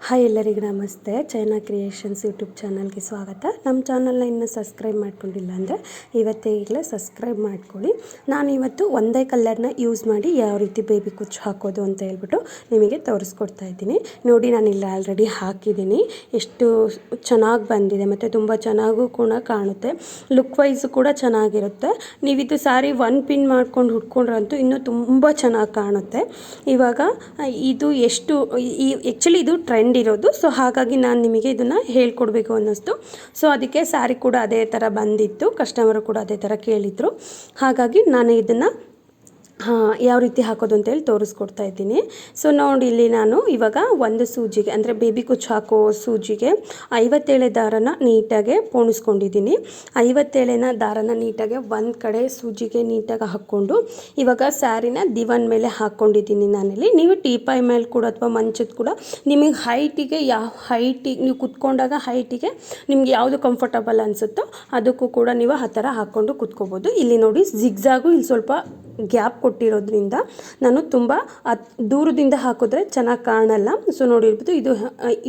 Hi ಎಲ್ಲರಿಗೂ ನಮಸ್ತೆ. China creations YouTube ಚಾನಲ್ಗೆ ಸ್ವಾಗತ. ನಮ್ಮ ಚಾನಲ್ನ ಇನ್ನೂ ಸಬ್ಸ್ಕ್ರೈಬ್ ಮಾಡ್ಕೊಂಡಿಲ್ಲ ಅಂದರೆ ಇವತ್ತೇ ಈಗಲೇ ಸಬ್ಸ್ಕ್ರೈಬ್ ಮಾಡ್ಕೊಳ್ಳಿ. ನಾನಿವತ್ತು ಒಂದೇ ಕಲರ್ನ ಯೂಸ್ ಮಾಡಿ ಯಾವ ರೀತಿ ಬೇಬಿ ಕುಚ್ಚು ಹಾಕೋದು ಅಂತ ಹೇಳ್ಬಿಟ್ಟು ನಿಮಗೆ ತೋರಿಸ್ಕೊಡ್ತಾ ಇದ್ದೀನಿ. ನೋಡಿ, ನಾನಿಲ್ಲಿ ಆಲ್ರೆಡಿ ಹಾಕಿದ್ದೀನಿ. ಎಷ್ಟು ಚೆನ್ನಾಗಿ ಬಂದಿದೆ ಮತ್ತು ತುಂಬ ಚೆನ್ನಾಗೂ ಕೂಡ ಕಾಣುತ್ತೆ. ಲುಕ್ ವೈಸು ಕೂಡ ಚೆನ್ನಾಗಿರುತ್ತೆ. ನೀವಿದು ಸಾರಿ ಒನ್ ಪಿನ್ ಮಾಡ್ಕೊಂಡು ಹುಡ್ಕೊಂಡ್ರಂತೂ ಇನ್ನೂ ತುಂಬ ಚೆನ್ನಾಗಿ ಕಾಣುತ್ತೆ. ಇವಾಗ ಇದು ಎಷ್ಟು ಆ್ಯಕ್ಚುಲಿ ಇದು ಟ್ರೆಂಡ್ ಇರೋದು, ಸೊ ಹಾಗಾಗಿ ನಾನು ನಿಮಗೆ ಇದನ್ನು ಹೇಳ್ಕೊಡ್ಬೇಕು ಅನ್ನಿಸ್ತು. ಸೊ ಅದಕ್ಕೆ ಸ್ಯಾರಿ ಕೂಡ ಅದೇ ಥರ ಬಂದಿತ್ತು, ಕಸ್ಟಮರು ಕೂಡ ಅದೇ ಥರ ಕೇಳಿದರು. ಹಾಗಾಗಿ ನಾನು ಇದನ್ನು ಯಾವ ರೀತಿ ಹಾಕೋದು ಅಂತೇಳಿ ತೋರಿಸ್ಕೊಡ್ತಾ ಇದ್ದೀನಿ. ಸೊ ನೋಡಿ, ಇಲ್ಲಿ ನಾನು ಇವಾಗ ಒಂದು ಸೂಜಿಗೆ ಅಂದರೆ ಬೇಬಿ ಕುಚ್ಚು ಹಾಕೋ ಸೂಜಿಗೆ 57 ದಾರನ ನೀಟಾಗಿ ಪೋಣಿಸ್ಕೊಂಡಿದ್ದೀನಿ. 57 ದಾರನ ನೀಟಾಗಿ ಒಂದು ಕಡೆ ಸೂಜಿಗೆ ನೀಟಾಗಿ ಹಾಕ್ಕೊಂಡು ಇವಾಗ ಸ್ಯಾರಿನ ದಿವಾನ್ ಮೇಲೆ ಹಾಕ್ಕೊಂಡಿದ್ದೀನಿ ನಾನಿಲ್ಲಿ. ನೀವು ಟೀಪಾಯ್ ಮೇಲೆ ಕೂಡ ಅಥವಾ ಮಂಚದ ಕೂಡ ನಿಮಗೆ ಹೈಟಿಗೆ ಯಾವ ಹೈಟಿಗೆ ನೀವು ಕುತ್ಕೊಂಡಾಗ ಹೈಟಿಗೆ ನಿಮ್ಗೆ ಯಾವುದು ಕಂಫರ್ಟಬಲ್ ಅನಿಸುತ್ತೋ ಅದಕ್ಕೂ ಕೂಡ ನೀವು ಆ ಥರ ಹಾಕ್ಕೊಂಡು ಕುತ್ಕೋಬೋದು. ಇಲ್ಲಿ ನೋಡಿ, ಜಿಗ್ಜಾಗು ಇಲ್ಲಿ ಸ್ವಲ್ಪ ಗ್ಯಾಪ್ ಕೊಟ್ಟಿರೋದ್ರಿಂದ ನಾನು ತುಂಬ ದೂರದಿಂದ ಹಾಕಿದ್ರೆ ಚೆನ್ನಾಗಿ ಕಾಣಲ್ಲ. ಸೊ ನೋಡಿರ್ಬೋದು, ಇದು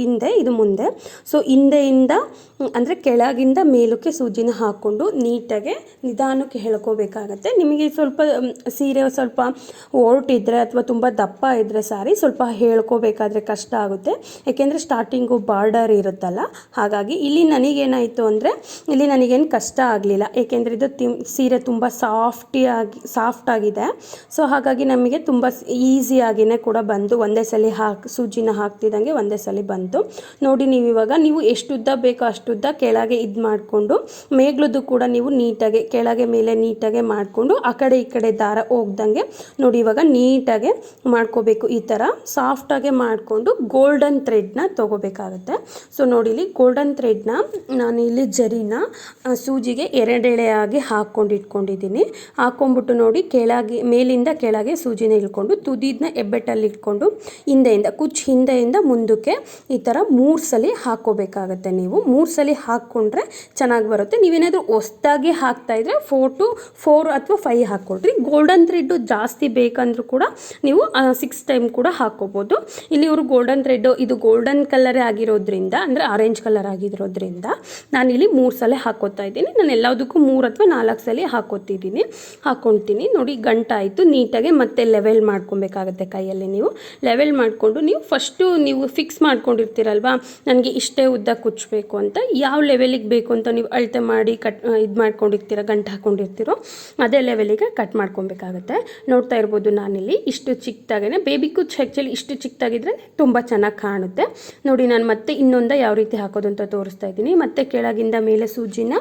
ಹಿಂದೆ ಇದು ಮುಂದೆ. ಸೊ ಹಿಂದೆಯಿಂದ ಅಂದರೆ ಕೆಳಗಿಂದ ಮೇಲಕ್ಕೆ ಸೂಜಿನ ಹಾಕ್ಕೊಂಡು ನೀಟಾಗಿ ನಿಧಾನಕ್ಕೆ ಹೇಳ್ಕೋಬೇಕಾಗತ್ತೆ. ನಿಮಗೆ ಸ್ವಲ್ಪ ಸೀರೆ ಸ್ವಲ್ಪ ಓರ್ಟಿದ್ರೆ ಅಥವಾ ತುಂಬ ದಪ್ಪ ಇದ್ದರೆ ಸಾರಿ ಸ್ವಲ್ಪ ಹೇಳ್ಕೋಬೇಕಾದ್ರೆ ಕಷ್ಟ ಆಗುತ್ತೆ, ಯಾಕೆಂದರೆ ಸ್ಟಾರ್ಟಿಂಗು ಬಾರ್ಡರ್ ಇರುತ್ತಲ್ಲ. ಹಾಗಾಗಿ ಇಲ್ಲಿ ನನಗೇನಾಯಿತು ಅಂದರೆ ಇಲ್ಲಿ ನನಗೇನು ಕಷ್ಟ ಆಗಲಿಲ್ಲ, ಏಕೆಂದರೆ ಇದು ಸೀರೆ ತುಂಬ ಸಾಫ್ಟ್ ಆಗಿದೆ. ಸೊ ಹಾಗಾಗಿ ನಮಗೆ ತುಂಬ ಈಸಿಯಾಗಿಯೇ ಕೂಡ ಬಂತು. ಒಂದೇ ಸಲ ಸೂಜಿನ ಹಾಕ್ತಿದ್ದಂಗೆ ಒಂದೇ ಸಲ ಬಂತು. ನೋಡಿ, ನೀವು ಇವಾಗ ನೀವು ಎಷ್ಟು ಉದ್ದ ಬೇಕೋ ಅಷ್ಟುದ್ದ ಕೆಳಗೆ ಇದು ಮಾಡಿಕೊಂಡು ಮೇಗ್ಲದ್ದು ಕೂಡ ನೀವು ನೀಟಾಗಿ ಕೆಳಗೆ ಮೇಲೆ ನೀಟಾಗೆ ಮಾಡಿಕೊಂಡು ಆ ಕಡೆ ಈ ಕಡೆ ದಾರ ಹೋಗ್ದಂಗೆ ನೋಡಿ ಇವಾಗ ನೀಟಾಗೆ ಮಾಡ್ಕೋಬೇಕು. ಈ ಥರ ಸಾಫ್ಟಾಗೆ ಮಾಡಿಕೊಂಡು ಗೋಲ್ಡನ್ ಥ್ರೆಡ್ನ ತೊಗೋಬೇಕಾಗತ್ತೆ. ಸೊ ನೋಡಿ, ಇಲ್ಲಿ ಗೋಲ್ಡನ್ ಥ್ರೆಡ್ನ ನಾನು ಇಲ್ಲಿ ಜರಿನ ಸೂಜಿಗೆ ಎರಡೆಳೆಯಾಗಿ ಹಾಕ್ಕೊಂಡು ಇಟ್ಕೊಂಡಿದ್ದೀನಿ. ಹಾಕ್ಕೊಂಬಿಟ್ಟು ನೋಡಿ, ಮೇಲಿಂದ ಕೆಳಗೆ ಸೂಜಿನ ಇಟ್ಕೊಂಡು ತುದಿದನ್ನ ಹೆಬ್ಬೆಟ್ಟಲ್ಲಿ ಇಟ್ಕೊಂಡು ಹಿಂದೆಯಿಂದ ಮುಂದಕ್ಕೆ ಈ ಥರ 3 ಸಲ ಹಾಕ್ಕೋಬೇಕಾಗತ್ತೆ. ನೀವು 3 ಸಲ ಹಾಕ್ಕೊಂಡ್ರೆ ಚೆನ್ನಾಗಿ ಬರುತ್ತೆ. ನೀವೇನಾದರೂ ಹೊಸ್ದಾಗಿ ಹಾಕ್ತಾಯಿದ್ರೆ 4 ಅಥವಾ 5 ಹಾಕ್ಕೊಳ್ರಿ. ಗೋಲ್ಡನ್ ಥ್ರೆಡ್ಡು ಜಾಸ್ತಿ ಬೇಕಂದ್ರೂ ಕೂಡ ನೀವು 6 ಟೈಮ್ ಕೂಡ ಹಾಕ್ಕೋಬೋದು. ಇಲ್ಲಿ ಇವರು ಗೋಲ್ಡನ್ ಥ್ರೆಡ್ಡು ಇದು ಗೋಲ್ಡನ್ ಕಲರೇ ಆಗಿರೋದ್ರಿಂದ ಅಂದರೆ ಆರೆಂಜ್ ಕಲರ್ ಆಗಿರೋದ್ರಿಂದ ನಾನಿಲ್ಲಿ 3 ಸಲ ಹಾಕ್ಕೋತಾ ಇದ್ದೀನಿ. ನಾನು ಎಲ್ಲದಕ್ಕೂ 3 ಅಥವಾ 4 ಸಲ ಹಾಕ್ಕೊತೀನಿ. ನೋಡಿ, ಗಂಟಾಯಿತು. ನೀಟಾಗಿ ಮತ್ತೆ ಲೆವೆಲ್ ಮಾಡ್ಕೊಬೇಕಾಗತ್ತೆ. ಕೈಯಲ್ಲಿ ನೀವು ಲೆವೆಲ್ ಮಾಡಿಕೊಂಡು ನೀವು ಫಸ್ಟು ನೀವು ಫಿಕ್ಸ್ ಮಾಡ್ಕೊಂಡಿರ್ತೀರಲ್ವ, ನನಗೆ ಇಷ್ಟೇ ಉದ್ದ ಕುಚ್ಚಬೇಕು ಅಂತ, ಯಾವ ಲೆವೆಲಿಗೆ ಬೇಕು ಅಂತ ನೀವು ಅಳತೆ ಮಾಡಿ ಮಾಡ್ಕೊಂಡಿರ್ತೀರ, ಗಂಟು ಹಾಕ್ಕೊಂಡಿರ್ತೀರೋ ಅದೇ ಲೆವೆಲಿಗೆ ಕಟ್ ಮಾಡ್ಕೊಬೇಕಾಗತ್ತೆ. ನೋಡ್ತಾ ಇರ್ಬೋದು, ನಾನಿಲ್ಲಿ ಇಷ್ಟು ಚಿಕ್ಕದಾಗೇ ಬೇಬಿ ಕುಚ್ಚು ಆ್ಯಕ್ಚುಲಿ ಇಷ್ಟು ಚಿಕ್ಕದಾಗಿದ್ರೆ ತುಂಬ ಚೆನ್ನಾಗಿ ಕಾಣುತ್ತೆ. ನೋಡಿ, ನಾನು ಮತ್ತೆ ಯಾವ ರೀತಿ ಹಾಕೋದು ಅಂತ ತೋರಿಸ್ತಾ ಇದ್ದೀನಿ. ಮತ್ತೆ ಕೆಳಗಿಂದ ಮೇಲೆ ಸೂಜಿನ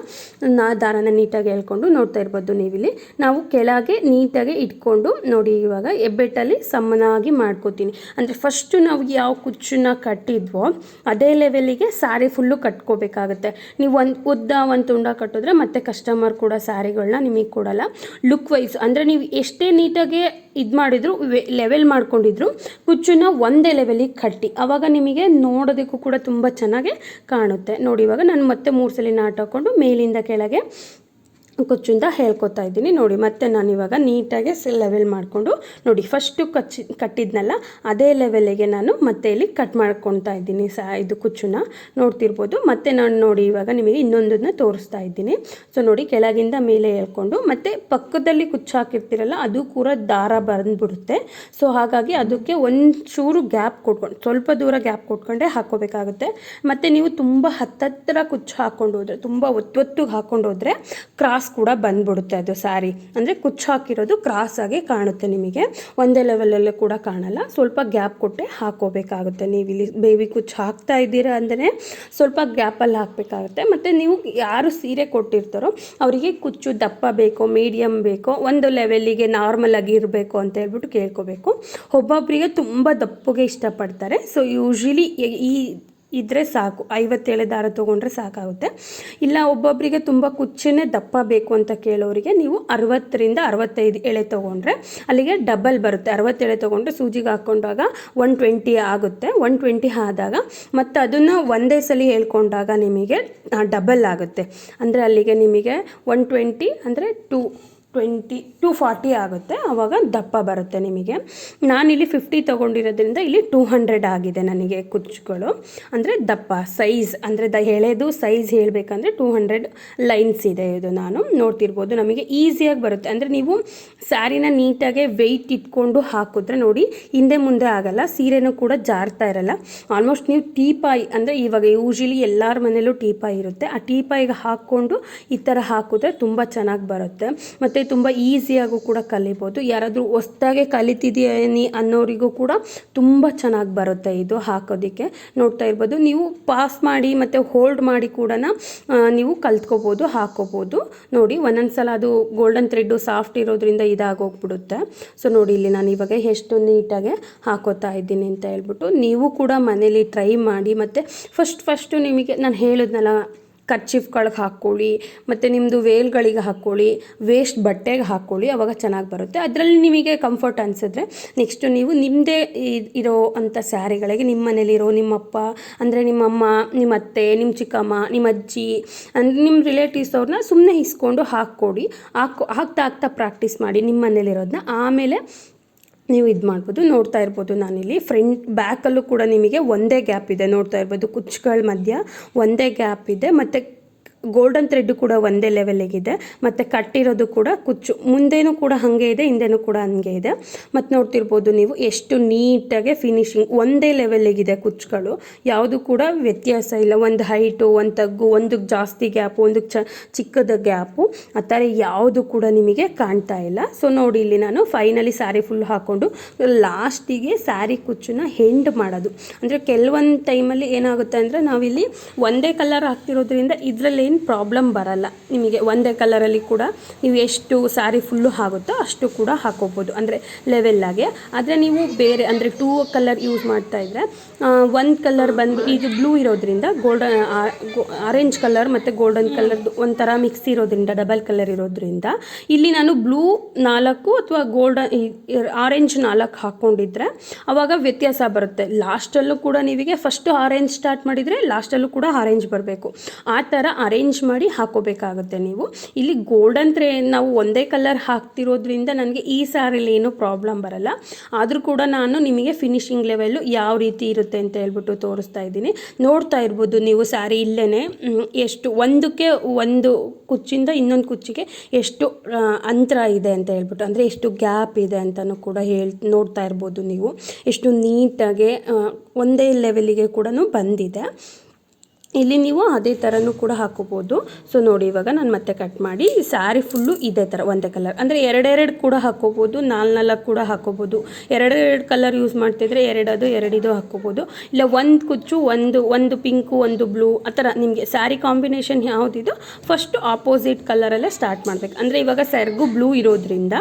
ದಾರನ ನೀಟಾಗಿ ಹೇಳ್ಕೊಂಡು ನೋಡ್ತಾ ಇರ್ಬೋದು ನೀವಿಲ್ಲಿ ನಾವು ಕೆಳಗೆ ನೀಟಾಗಿ ಇಟ್ಕೊಂಡು ನೋಡಿ ಇವಾಗ ಹೆಬ್ಬೆಟ್ಟಲ್ಲಿ ಸಮನಾಗಿ ಮಾಡ್ಕೋತೀನಿ. ಅಂದರೆ ಫಸ್ಟು ನಾವು ಯಾವ ಕುಚ್ಚನ್ನ ಕಟ್ಟಿದ್ವೋ ಅದೇ ಲೆವೆಲಿಗೆ ಸ್ಯಾರಿ ಫುಲ್ಲು ಕಟ್ಕೋಬೇಕಾಗತ್ತೆ. ನೀವು ಒಂದು ತುಂಡ ಕಟ್ಟಿದ್ರೆ ಮತ್ತೆ ಕಸ್ಟಮರ್ ಕೂಡ ಸ್ಯಾರಿಗಳನ್ನ ನಿಮಗೆ ಕೊಡಲ್ಲ. ಲುಕ್ ವೈಸ್ ಅಂದರೆ ನೀವು ಎಷ್ಟೇ ನೀಟಾಗಿ ಇದು ಮಾಡಿದ್ರು ಲೆವೆಲ್ ಮಾಡ್ಕೊಂಡಿದ್ರು ಕುಚ್ಚನ್ನ ಒಂದೇ ಲೆವೆಲಿಗೆ ಕಟ್ಟಿ, ಆವಾಗ ನಿಮಗೆ ನೋಡೋದಕ್ಕೂ ಕೂಡ ತುಂಬ ಚೆನ್ನಾಗಿ ಕಾಣುತ್ತೆ. ನೋಡಿ, ಇವಾಗ ನಾನು ಮತ್ತೆ 3 ಸಲ ನಾಟ್ ಹಾಕ್ಕೊಂಡು ಮೇಲಿಂದ ಕೆಳಗೆ ಕುಚ್ಚಿಂದ ಹೇಳ್ಕೊತಾ ಇದ್ದೀನಿ. ನೋಡಿ, ಮತ್ತೆ ನಾನು ಇವಾಗ ನೀಟಾಗಿ ಲೆವೆಲ್ ಮಾಡಿಕೊಂಡು ನೋಡಿ ಫಸ್ಟು ಕಟ್ಟಿದ್ನಲ್ಲ ಅದೇ ಲೆವೆಲಿಗೆ ನಾನು ಮತ್ತೆ ಇಲ್ಲಿ ಕಟ್ ಮಾಡ್ಕೊತಾ ಇದ್ದೀನಿ ಇದು ಕುಚ್ಚನ್ನ ನೋಡ್ತಿರ್ಬೋದು. ಮತ್ತೆ ನಾನು ನೋಡಿ ಇವಾಗ ನಿಮಗೆ ಇನ್ನೊಂದನ್ನ ತೋರಿಸ್ತಾ ಇದ್ದೀನಿ. ಸೊ ನೋಡಿ, ಕೆಳಗಿಂದ ಮೇಲೆ ಹೇಳ್ಕೊಂಡು ಮತ್ತೆ ಪಕ್ಕದಲ್ಲಿ ಕುಚ್ಚು ಹಾಕಿರ್ತೀರಲ್ಲ ಅದು ಕೂಡ ದಾರ ಬಂದ್ಬಿಡುತ್ತೆ. ಸೊ ಹಾಗಾಗಿ ಅದಕ್ಕೆ ಒಂಚೂರು ಗ್ಯಾಪ್ ಕೊಟ್ಕೊಂಡು ಸ್ವಲ್ಪ ದೂರ ಗ್ಯಾಪ್ ಕೊಟ್ಕೊಂಡೆ ಹಾಕ್ಕೋಬೇಕಾಗುತ್ತೆ. ಮತ್ತು ನೀವು ತುಂಬ ಹತ್ತತ್ರ ಕುಚ್ಚು ಹಾಕ್ಕೊಂಡು ಹೋದರೆ ತುಂಬ ಒತ್ತೊತ್ತಿಗೆ ಹಾಕ್ಕೊಂಡು ಹೋದರೆ ಕ್ರಾಸ್ ಕೂಡ ಬಂದ್ಬಿಡುತ್ತೆ. ಅದು ಸ್ಯಾರಿ ಅಂದರೆ ಕುಚ್ಚು ಹಾಕಿರೋದು ಕ್ರಾಸ್ ಆಗಿ ಕಾಣುತ್ತೆ, ನಿಮಗೆ ಒಂದೇ ಲೆವೆಲಲ್ಲೇ ಕೂಡ ಕಾಣಲ್ಲ. ಸ್ವಲ್ಪ ಗ್ಯಾಪ್ ಕೊಟ್ಟೆ ಹಾಕೋಬೇಕಾಗುತ್ತೆ. ನೀವು ಇಲ್ಲಿ ಬೇಬಿ ಕುಚ್ಚು ಹಾಕ್ತಾ ಇದ್ದೀರಾ ಅಂದರೆ ಸ್ವಲ್ಪ ಗ್ಯಾಪಲ್ಲಿ ಹಾಕಬೇಕಾಗುತ್ತೆ. ಮತ್ತು ನೀವು ಯಾರು ಸೀರೆ ಕೊಟ್ಟಿರ್ತಾರೋ ಅವರಿಗೆ ಕುಚ್ಚು ದಪ್ಪ ಬೇಕೋ ಮೀಡಿಯಮ್ ಬೇಕೋ ಒಂದು ಲೆವೆಲ್ಲಿಗೆ ನಾರ್ಮಲ್ ಆಗಿ ಇರಬೇಕು ಅಂತ ಹೇಳ್ಬಿಟ್ಟು ಕೇಳ್ಕೋಬೇಕು. ಒಬ್ಬೊಬ್ಬರಿಗೆ ತುಂಬ ದಪ್ಪಗೆ ಇಷ್ಟಪಡ್ತಾರೆ. ಸೊ ಯೂಶ್ವಲಿ ಇದ್ರೆ ಸಾಕು, 57 ದಾರ ತೊಗೊಂಡ್ರೆ ಸಾಕಾಗುತ್ತೆ. ಇಲ್ಲ ಒಬ್ಬೊಬ್ಬರಿಗೆ ತುಂಬ ಕುಚ್ಚನ್ನೇ ದಪ್ಪ ಬೇಕು ಅಂತ ಕೇಳೋರಿಗೆ ನೀವು 60 ರಿಂದ 65 ಎಳೆ ತೊಗೊಂಡ್ರೆ ಅಲ್ಲಿಗೆ ಡಬಲ್ ಬರುತ್ತೆ. 60 ಎಳೆ ತೊಗೊಂಡ್ರೆ ಸೂಜಿಗೆ ಹಾಕ್ಕೊಂಡಾಗ 120 ಆಗುತ್ತೆ. 120 ಆದಾಗ ಮತ್ತು ಅದನ್ನು ಒಂದೇ ಸಲ ಹೇಳ್ಕೊಂಡಾಗ ನಿಮಗೆ ಡಬಲ್ ಆಗುತ್ತೆ. ಅಂದರೆ ಅಲ್ಲಿಗೆ ನಿಮಗೆ 120 ಅಂದರೆ 240 ಆಗುತ್ತೆ, ಆವಾಗ ದಪ್ಪ ಬರುತ್ತೆ ನಿಮಗೆ. ನಾನಿಲ್ಲಿ 50 ತೊಗೊಂಡಿರೋದ್ರಿಂದ ಇಲ್ಲಿ 200 ಆಗಿದೆ ನನಗೆ ಕುಚ್ಚುಗಳು. ಅಂದರೆ ದಪ್ಪ ಸೈಜ್ ಅಂದರೆ ಎಳೆದು ಸೈಜ್ ಹೇಳಬೇಕಂದ್ರೆ 200 ಲೈನ್ಸ್ ಇದೆ. ಇದು ನಾನು ನೋಡ್ತಿರ್ಬೋದು, ನಮಗೆ ಈಸಿಯಾಗಿ ಬರುತ್ತೆ. ಅಂದರೆ ನೀವು ಸ್ಯಾರಿನ ನೀಟಾಗಿ ವೆಯ್ಟ್ ಇಟ್ಕೊಂಡು ಹಾಕಿದ್ರೆ ನೋಡಿ ಹಿಂದೆ ಮುಂದೆ ಆಗಲ್ಲ, ಸೀರೆನೂ ಕೂಡ ಜಾರ್ತಾ ಇರಲ್ಲ. ಆಲ್ಮೋಸ್ಟ್ ನೀವು ಟೀಪಾಯಿ ಅಂದರೆ ಇವಾಗ ಯೂಶಲಿ ಎಲ್ಲರ ಮನೇಲೂ ಟೀಪಾಯಿ ಇರುತ್ತೆ, ಆ ಟೀಪಾಯಿಗೆ ಹಾಕ್ಕೊಂಡು ಈ ಥರ ಹಾಕಿದ್ರೆ ತುಂಬ ಚೆನ್ನಾಗಿ ಬರುತ್ತೆ. ಮತ್ತು ತುಂಬ ಈಸಿಯಾಗೂ ಕೂಡ ಕಲಿಬೋದು. ಯಾರಾದರೂ ಹೊಸ್ದಾಗೆ ಕಲಿತಿದ್ದೀನಿ ಅನ್ನೋರಿಗೂ ಕೂಡ ತುಂಬ ಚೆನ್ನಾಗಿ ಬರುತ್ತೆ ಇದು ಹಾಕೋದಕ್ಕೆ. ನೋಡ್ತಾ ಇರ್ಬೋದು, ನೀವು ಪಾಸ್ ಮಾಡಿ ಮತ್ತು ಹೋಲ್ಡ್ ಮಾಡಿ ಕೂಡ ನೀವು ಕಲ್ತ್ಕೋಬೋದು, ಹಾಕೋಬೋದು. ನೋಡಿ ಒಂದೊಂದು ಸಲ ಅದು ಗೋಲ್ಡನ್ ಥ್ರೆಡ್ಡು ಸಾಫ್ಟ್ ಇರೋದ್ರಿಂದ ಇದಾಗೋಗ್ಬಿಡುತ್ತೆ. ಸೊ ನೋಡಿ ಇಲ್ಲಿ ನಾನು ಇವಾಗ ಎಷ್ಟು ನೀಟಾಗಿ ಹಾಕೋತಾ ಇದ್ದೀನಿ ಅಂತ ಹೇಳ್ಬಿಟ್ಟು ನೀವು ಕೂಡ ಮನೇಲಿ ಟ್ರೈ ಮಾಡಿ. ಮತ್ತು ಫಸ್ಟು ನಿಮಗೆ ನಾನು ಹೇಳಿದ್ನಲ್ಲ, ಕರ್ಚೀಫ್ಗಳಿಗೆ ಹಾಕ್ಕೊಳ್ಳಿ, ಮತ್ತು ನಿಮ್ಮದು ವೇಲ್ಗಳಿಗೆ ಹಾಕ್ಕೊಳ್ಳಿ, ವೇಸ್ಟ್ ಬಟ್ಟೆಗೆ ಹಾಕ್ಕೊಳ್ಳಿ, ಆವಾಗ ಚೆನ್ನಾಗಿ ಬರುತ್ತೆ. ಅದರಲ್ಲಿ ನಿಮಗೆ ಕಂಫರ್ಟ್ ಅನಿಸಿದ್ರೆ ನೆಕ್ಸ್ಟು ನೀವು ನಿಮ್ಮದೇ ಇರೋ ಅಂಥ ಸ್ಯಾರಿಗಳಿಗೆ ನಿಮ್ಮ ಮನೇಲಿರೋ ನಿಮ್ಮಪ್ಪ ಅಂದರೆ ನಿಮ್ಮಮ್ಮ, ನಿಮ್ಮ ಅತ್ತೆ, ನಿಮ್ಮ ಚಿಕ್ಕಮ್ಮ, ನಿಮ್ಮ ಅಜ್ಜಿ, ನಿಮ್ಮ ರಿಲೇಟಿವ್ಸ್ ಅವ್ರನ್ನ ಸುಮ್ಮನೆ ಇಸ್ಕೊಂಡು ಹಾಕ್ಕೊಡಿ. ಹಾಕ್ತಾ ಪ್ರಾಕ್ಟೀಸ್ ಮಾಡಿ ನಿಮ್ಮ ಮನೇಲಿರೋದನ್ನ. ಆಮೇಲೆ ನೀವು ಇದು ಮಾಡ್ಬೋದು. ನೋಡ್ತಾ ಇರ್ಬೋದು ನಾನಿಲ್ಲಿ ಬ್ಯಾಕಲ್ಲೂ ಕೂಡ ನಿಮಗೆ ಒಂದೇ ಗ್ಯಾಪ್ ಇದೆ. ನೋಡ್ತಾ ಇರ್ಬೋದು ಕುಚ್ಚುಗಳ ಮಧ್ಯ ಒಂದೇ ಗ್ಯಾಪ್ ಇದೆ, ಮತ್ತು ಗೋಲ್ಡನ್ ಥ್ರೆಡ್ ಕೂಡ ಒಂದೇ ಲೆವೆಲಿಗಿದೆ, ಮತ್ತು ಕಟ್ಟಿರೋದು ಕೂಡ ಕುಚ್ಚು ಮುಂದೆನೂ ಕೂಡ ಹಾಗೆ ಇದೆ, ಹಿಂದೆನೂ ಕೂಡ ಹಾಗೆ ಇದೆ. ಮತ್ತು ನೋಡ್ತಿರ್ಬೋದು ನೀವು ಎಷ್ಟು ನೀಟಾಗಿ ಫಿನಿಶಿಂಗ್ ಒಂದೇ ಲೆವೆಲಿಗಿದೆ ಕುಚ್ಚುಗಳು, ಯಾವುದು ಕೂಡ ವ್ಯತ್ಯಾಸ ಇಲ್ಲ. ಒಂದು ಹೈಟು, ಒಂದು ತಗ್ಗು, ಒಂದಕ್ಕೆ ಜಾಸ್ತಿ ಗ್ಯಾಪು, ಒಂದಕ್ಕೆ ಚಿಕ್ಕದ ಗ್ಯಾಪು, ಆ ಥರ ಯಾವುದು ಕೂಡ ನಿಮಗೆ ಕಾಣ್ತಾ ಇಲ್ಲ. ಸೊ ನೋಡಿ ಇಲ್ಲಿ ನಾನು ಫೈನಲಿ ಸ್ಯಾರಿ ಫುಲ್ ಹಾಕ್ಕೊಂಡು ಲಾಸ್ಟಿಗೆ ಸ್ಯಾರಿ ಕುಚ್ಚನ್ನ ಹೆಂಡ್ ಮಾಡೋದು. ಅಂದರೆ ಕೆಲವೊಂದು ಟೈಮಲ್ಲಿ ಏನಾಗುತ್ತೆ ಅಂದರೆ ನಾವಿಲ್ಲಿ ಒಂದೇ ಕಲರ್ ಹಾಕ್ತಿರೋದ್ರಿಂದ ಇದರಲ್ಲಿ ಪ್ರಾಬ್ಲಮ್ ಬರಲ್ಲ ನಿಮಗೆ. ಒಂದೇ ಕಲರಲ್ಲಿ ಕೂಡ ನೀವು ಎಷ್ಟು ಸ್ಯಾರಿ ಫುಲ್ಲು ಆಗುತ್ತೋ ಅಷ್ಟು ಕೂಡ ಹಾಕೋಬೋದು, ಅಂದರೆ ಲೆವೆಲ್ಲಾಗೆ. ಆದರೆ ನೀವು ಬೇರೆ ಅಂದರೆ 2 ಕಲರ್ ಯೂಸ್ ಮಾಡ್ತಾ ಇದ್ದರೆ ಒಂದು ಕಲರ್ ಬಂದು ಇದು ಬ್ಲೂ ಇರೋದ್ರಿಂದ ಆರೆಂಜ್ ಕಲರ್ ಮತ್ತು ಗೋಲ್ಡನ್ ಕಲರ್ದು ಒಂಥರ ಮಿಕ್ಸ್ ಇರೋದ್ರಿಂದ, ಡಬಲ್ ಕಲರ್ ಇರೋದ್ರಿಂದ ಇಲ್ಲಿ ನಾನು ಬ್ಲೂ 4 ಅಥವಾ ಆರೆಂಜ್ 4 ಹಾಕ್ಕೊಂಡಿದ್ರೆ ಆವಾಗ ವ್ಯತ್ಯಾಸ ಬರುತ್ತೆ. ಲಾಸ್ಟಲ್ಲೂ ಕೂಡ ನೀವಿಗೆ ಫಸ್ಟು ಆರೆಂಜ್ ಸ್ಟಾರ್ಟ್ ಮಾಡಿದರೆ ಲಾಸ್ಟಲ್ಲೂ ಕೂಡ ಆರೆಂಜ್ ಬರಬೇಕು. ಆ ಥರ ಅರೇಂಜ್ ಮಾಡಿ ಹಾಕೋಬೇಕಾಗುತ್ತೆ ನೀವು. ಇಲ್ಲಿ ಗೋಲ್ಡನ್ ನಾವು ಒಂದೇ ಕಲರ್ ಹಾಕ್ತಿರೋದ್ರಿಂದ ನನಗೆ ಈ ಸ್ಯಾರಿಲಿ ಏನೂ ಪ್ರಾಬ್ಲಮ್ ಬರಲ್ಲ. ಆದರೂ ಕೂಡ ನಾನು ನಿಮಗೆ ಫಿನಿಶಿಂಗ್ ಲೆವೆಲ್ಲು ಯಾವ ರೀತಿ ಇರುತ್ತೆ ಅಂತ ಹೇಳ್ಬಿಟ್ಟು ತೋರಿಸ್ತಾ ಇದ್ದೀನಿ. ನೋಡ್ತಾ ಇರ್ಬೋದು ನೀವು ಸ್ಯಾರಿ ಇಲ್ಲೇ ಎಷ್ಟು ಒಂದಕ್ಕೆ ಒಂದು ಕುಚ್ಚಿಂದ ಇನ್ನೊಂದು ಕುಚ್ಚಿಗೆ ಎಷ್ಟು ಅಂತರ ಇದೆ ಅಂತ ಹೇಳ್ಬಿಟ್ಟು, ಅಂದರೆ ಎಷ್ಟು ಗ್ಯಾಪ್ ಇದೆ ಅಂತಲೂ ಕೂಡ ನೋಡ್ತಾ ಇರ್ಬೋದು ನೀವು. ಎಷ್ಟು ನೀಟಾಗಿ ಒಂದೇ ಲೆವೆಲಿಗೆ ಕೂಡ ಬಂದಿದೆ. ಇಲ್ಲಿ ನೀವು ಅದೇ ಥರನೂ ಕೂಡ ಹಾಕೋಬೋದು. ಸೊ ನೋಡಿ ಇವಾಗ ನಾನು ಮತ್ತೆ ಕಟ್ ಮಾಡಿ ಸ್ಯಾರಿ ಫುಲ್ಲು ಇದೇ ಥರ ಒಂದೇ ಕಲರ್, ಅಂದರೆ ಎರಡೆರಡು ಕೂಡ ಹಾಕೋಬೋದು, 4 ಕೂಡ ಹಾಕೋಬೋದು. ಎರಡೆರಡು ಕಲರ್ ಯೂಸ್ ಮಾಡ್ತಿದ್ರೆ ಎರಡು ಹಾಕೋಬೋದು. ಇಲ್ಲ ಒಂದು ಕುಚ್ಚು, ಒಂದು ಪಿಂಕು, ಒಂದು ಬ್ಲೂ, ಆ ಥರ ನಿಮಗೆ ಸ್ಯಾರಿ ಕಾಂಬಿನೇಷನ್ ಯಾವುದಿದೋ ಫಸ್ಟು ಆಪೋಸಿಟ್ ಕಲರಲ್ಲೇ ಸ್ಟಾರ್ಟ್ ಮಾಡಬೇಕು. ಅಂದರೆ ಇವಾಗ ಸೆರಗು ಬ್ಲೂ ಇರೋದ್ರಿಂದ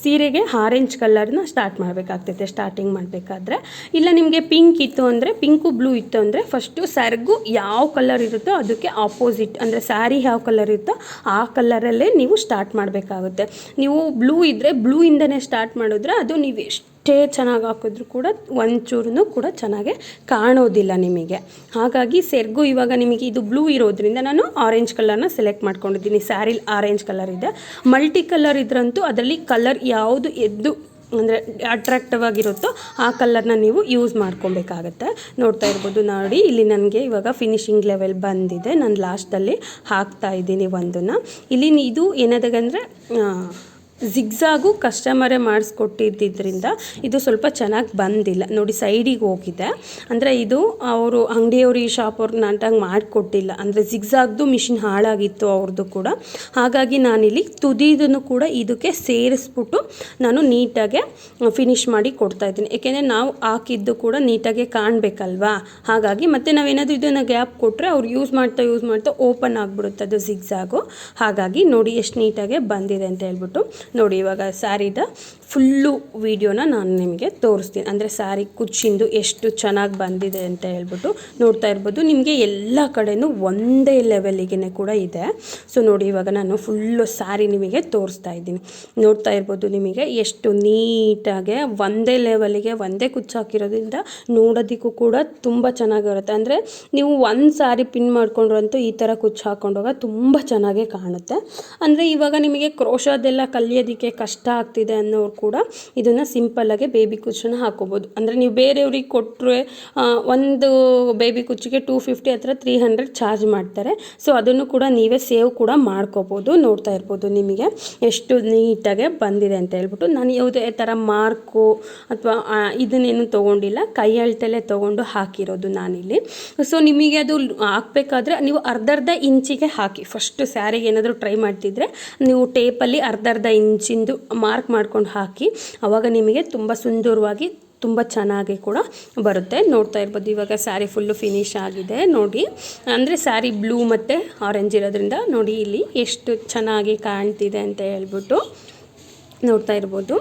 ಸೀರೆಗೆ ಆರೆಂಜ್ ಕಲರ್ನ ಸ್ಟಾರ್ಟ್ ಮಾಡಬೇಕಾಗ್ತೈತೆ ಸ್ಟಾರ್ಟಿಂಗ್ ಮಾಡಬೇಕಾದ್ರೆ. ಇಲ್ಲ ನಿಮಗೆ ಪಿಂಕ್ ಇತ್ತು ಅಂದರೆ, ಪಿಂಕು ಬ್ಲೂ ಇತ್ತು ಅಂದರೆ ಫಸ್ಟು ಸೆರಗು ಯಾವ ಕಲರ್ ಇರುತ್ತೋ ಅದಕ್ಕೆ ಆಪೋಸಿಟ್, ಅಂದರೆ ಸ್ಯಾರಿ ಯಾವ ಕಲರ್ ಇರುತ್ತೋ ಆ ಕಲರಲ್ಲೇ ನೀವು ಸ್ಟಾರ್ಟ್ ಮಾಡಬೇಕಾಗುತ್ತೆ. ನೀವು ಬ್ಲೂ ಇದ್ದರೆ ಬ್ಲೂ ಇಂದನೇ ಸ್ಟಾರ್ಟ್ ಮಾಡಿದ್ರೆ ಅದು ನೀವು ಎಷ್ಟೇ ಚೆನ್ನಾಗಿ ಹಾಕಿದ್ರೂ ಕೂಡ ಒಂಚೂರು ಕೂಡ ಚೆನ್ನಾಗೆ ಕಾಣೋದಿಲ್ಲ ನಿಮಗೆ. ಹಾಗಾಗಿ ಸೆರಗು ಇವಾಗ ನಿಮಗೆ ಇದು ಬ್ಲೂ ಇರೋದ್ರಿಂದ ನಾನು ಆರೆಂಜ್ ಕಲರ್ನ ಸೆಲೆಕ್ಟ್ ಮಾಡ್ಕೊಂಡಿದ್ದೀನಿ. ಸ್ಯಾರಿಲಿ ಆರೆಂಜ್ ಕಲರ್ ಇದೆ, ಮಲ್ಟಿ ಕಲರ್ ಇದ್ರಂತೂ ಅದರಲ್ಲಿ ಕಲರ್ ಯಾವುದು ಅಂದರೆ ಅಟ್ರಾಕ್ಟಿವ್ ಆಗಿರುತ್ತೋ ಆ ಕಲರ್ನ ನೀವು ಯೂಸ್ ಮಾಡ್ಕೊಬೇಕಾಗತ್ತೆ. ನೋಡ್ತಾ ಇರ್ಬೋದು ನೋಡಿ ಇಲ್ಲಿ ನನಗೆ ಇವಾಗ ಫಿನಿಶಿಂಗ್ ಲೆವೆಲ್ ಬಂದಿದೆ. ನಾನು ಲಾಸ್ಟಲ್ಲಿ ಹಾಕ್ತಾ ಇದ್ದೀನಿ ಒಂದನ್ನು. ಇಲ್ಲಿ ಇದು ಏನಾದಾಗಂದರೆ ಜಿಗ್ಸಾಗು ಕಸ್ಟಮರೇ ಮಾಡಿಸ್ಕೊಟ್ಟಿದ್ದರಿಂದ ಇದು ಸ್ವಲ್ಪ ಚೆನ್ನಾಗಿ ಬಂದಿಲ್ಲ. ನೋಡಿ ಸೈಡಿಗೆ ಹೋಗಿದೆ, ಅಂದರೆ ಇದು ಅವರು ಅಂಗಡಿಯವರು ಈ ಶಾಪವ್ರು ನಾಟಾಗಿ ಮಾಡಿಕೊಟ್ಟಿಲ್ಲ. ಅಂದರೆ ಜಿಗ್ಸಾಗ್ದು ಮಿಷಿನ್ ಹಾಳಾಗಿತ್ತು ಅವ್ರದ್ದು ಕೂಡ. ಹಾಗಾಗಿ ನಾನಿಲ್ಲಿ ತುದಿದನ್ನು ಕೂಡ ಇದಕ್ಕೆ ಸೇರಿಸ್ಬಿಟ್ಟು ನಾನು ನೀಟಾಗೆ ಫಿನಿಶ್ ಮಾಡಿ ಕೊಡ್ತಾಯಿದ್ದೀನಿ. ಏಕೆಂದರೆ ನಾವು ಹಾಕಿದ್ದು ಕೂಡ ನೀಟಾಗೆ ಕಾಣಬೇಕಲ್ವಾ. ಹಾಗಾಗಿ ಮತ್ತು ನಾವೇನಾದರೂ ಇದನ್ನು ಗ್ಯಾಪ್ ಕೊಟ್ಟರೆ ಅವ್ರು ಯೂಸ್ ಮಾಡ್ತಾ ಓಪನ್ ಆಗಿಬಿಡುತ್ತೆ ಅದು ಜಿಗ್ಸಾಗು. ಹಾಗಾಗಿ ನೋಡಿ ಎಷ್ಟು ನೀಟಾಗೆ ಬಂದಿದೆ ಅಂತ ಹೇಳ್ಬಿಟ್ಟು. ನೋಡಿ ಇವಾಗ ಸ್ಯಾರಿದ ಫುಲ್ಲು ವೀಡಿಯೋನ ನಾನು ನಿಮಗೆ ತೋರಿಸ್ತೀನಿ. ಅಂದರೆ ಸ್ಯಾರಿ ಕುಚ್ಚಿಂದು ಎಷ್ಟು ಚೆನ್ನಾಗಿ ಬಂದಿದೆ ಅಂತ ಹೇಳ್ಬಿಟ್ಟು ನೋಡ್ತಾ ಇರ್ಬೋದು. ನಿಮಗೆ ಎಲ್ಲ ಕಡೆಯೂ ಒಂದೇ ಲೆವೆಲಿಗೆ ಕೂಡ ಇದೆ. ಸೊ ನೋಡಿ, ಇವಾಗ ನಾನು ಫುಲ್ಲು ಸ್ಯಾರಿ ನಿಮಗೆ ತೋರಿಸ್ತಾ ಇದ್ದೀನಿ. ನೋಡ್ತಾ ಇರ್ಬೋದು ನಿಮಗೆ ಎಷ್ಟು ನೀಟಾಗೆ ಒಂದೇ ಲೆವೆಲಿಗೆ ಒಂದೇ ಕುಚ್ಚು ಹಾಕಿರೋದ್ರಿಂದ ನೋಡೋದಕ್ಕೂ ಕೂಡ ತುಂಬ ಚೆನ್ನಾಗಿರುತ್ತೆ. ಅಂದರೆ ನೀವು ಒಂದು ಸ್ಯಾರಿ ಪಿನ್ ಮಾಡ್ಕೊಂಡ್ರಂತೂ ಈ ಥರ ಕುಚ್ಚು ಹಾಕೊಂಡೋಗ ತುಂಬ ಚೆನ್ನಾಗೇ ಕಾಣುತ್ತೆ. ಅಂದರೆ ಇವಾಗ ನಿಮಗೆ ಕ್ರೋಶದೆಲ್ಲ ಕಲಿಯೋದಕ್ಕೆ ಕಷ್ಟ ಆಗ್ತಿದೆ ಅನ್ನೋರು ಕೂಡ ಇದನ್ನು ಸಿಂಪಲ್ಲಾಗಿ ಬೇಬಿ ಕುಚ್ಚನ್ನು ಹಾಕೋಬೋದು. ಅಂದರೆ ನೀವು ಬೇರೆಯವ್ರಿಗೆ ಕೊಟ್ಟರೆ ಒಂದು ಬೇಬಿ ಕುಚ್ಚಿಗೆ 250 ಅಥವಾ 300 ಚಾರ್ಜ್ ಮಾಡ್ತಾರೆ. ಸೊ ಅದನ್ನು ಕೂಡ ನೀವೇ ಸೇವ್ ಕೂಡ ಮಾಡ್ಕೋಬೋದು. ನೋಡ್ತಾ ಇರ್ಬೋದು ನಿಮಗೆ ಎಷ್ಟು ನೀಟಾಗೆ ಬಂದಿದೆ ಅಂತ ಹೇಳ್ಬಿಟ್ಟು. ನಾನು ಯಾವುದೇ ಥರ ಮಾರ್ಕು ಅಥವಾ ಇದನ್ನೇನು ತೊಗೊಂಡಿಲ್ಲ, ಕೈ ಅಳತೆಲೇ ತೊಗೊಂಡು ಹಾಕಿರೋದು ನಾನಿಲ್ಲಿ. ಸೊ ನಿಮಗೆ ಅದು ಹಾಕಬೇಕಾದ್ರೆ ನೀವು ಅರ್ಧ ಇಂಚಿಗೆ ಹಾಕಿ. ಫಸ್ಟು ಸ್ಯಾರಿಗೆ ಏನಾದರೂ ಟ್ರೈ ಮಾಡ್ತಿದ್ರೆ ನೀವು ಟೇಪಲ್ಲಿ ಅರ್ಧ ಇಂಚಿಂದು ಮಾರ್ಕ್ ಮಾಡ್ಕೊಂಡು ಹಾಕಿ. ಆವಾಗ ನಿಮಗೆ ತುಂಬ ಸುಂದರವಾಗಿ ತುಂಬ ಚೆನ್ನಾಗಿ ಕೂಡ ಬರುತ್ತೆ. ನೋಡ್ತಾ ಇರ್ಬೋದು ಇವಾಗ ಸ್ಯಾರಿ ಫುಲ್ಲು ಫಿನಿಶ್ ಆಗಿದೆ ನೋಡಿ. ಅಂದರೆ ಸ್ಯಾರಿ ಬ್ಲೂ ಮತ್ತು ಆರೆಂಜ್ ಇರೋದ್ರಿಂದ ನೋಡಿ ಇಲ್ಲಿ ಎಷ್ಟು ಚೆನ್ನಾಗಿ ಕಾಣ್ತಿದೆ ಅಂತ ಹೇಳ್ಬಿಟ್ಟು ನೋಡ್ತಾ ಇರ್ಬೋದು.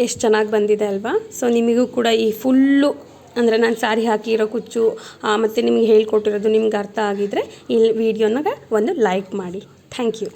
ಎಷ್ಟು ಚೆನ್ನಾಗಿ ಬಂದಿದೆ ಅಲ್ವಾ. ಸೊ ನಿಮಗೂ ಕೂಡ ಈ ಫುಲ್ಲು ಅಂದರೆ ನಾನು ಸ್ಯಾರಿ ಹಾಕಿರೋ ಕುಚ್ಚು ಮತ್ತು ನಿಮಗೆ ಹೇಳ್ಕೊಟ್ಟಿರೋದು ನಿಮ್ಗೆ ಅರ್ಥ ಆಗಿದ್ದರೆ ಈ ವಿಡಿಯೋನಾಗ ಒಂದು ಲೈಕ್ ಮಾಡಿ. Thank you.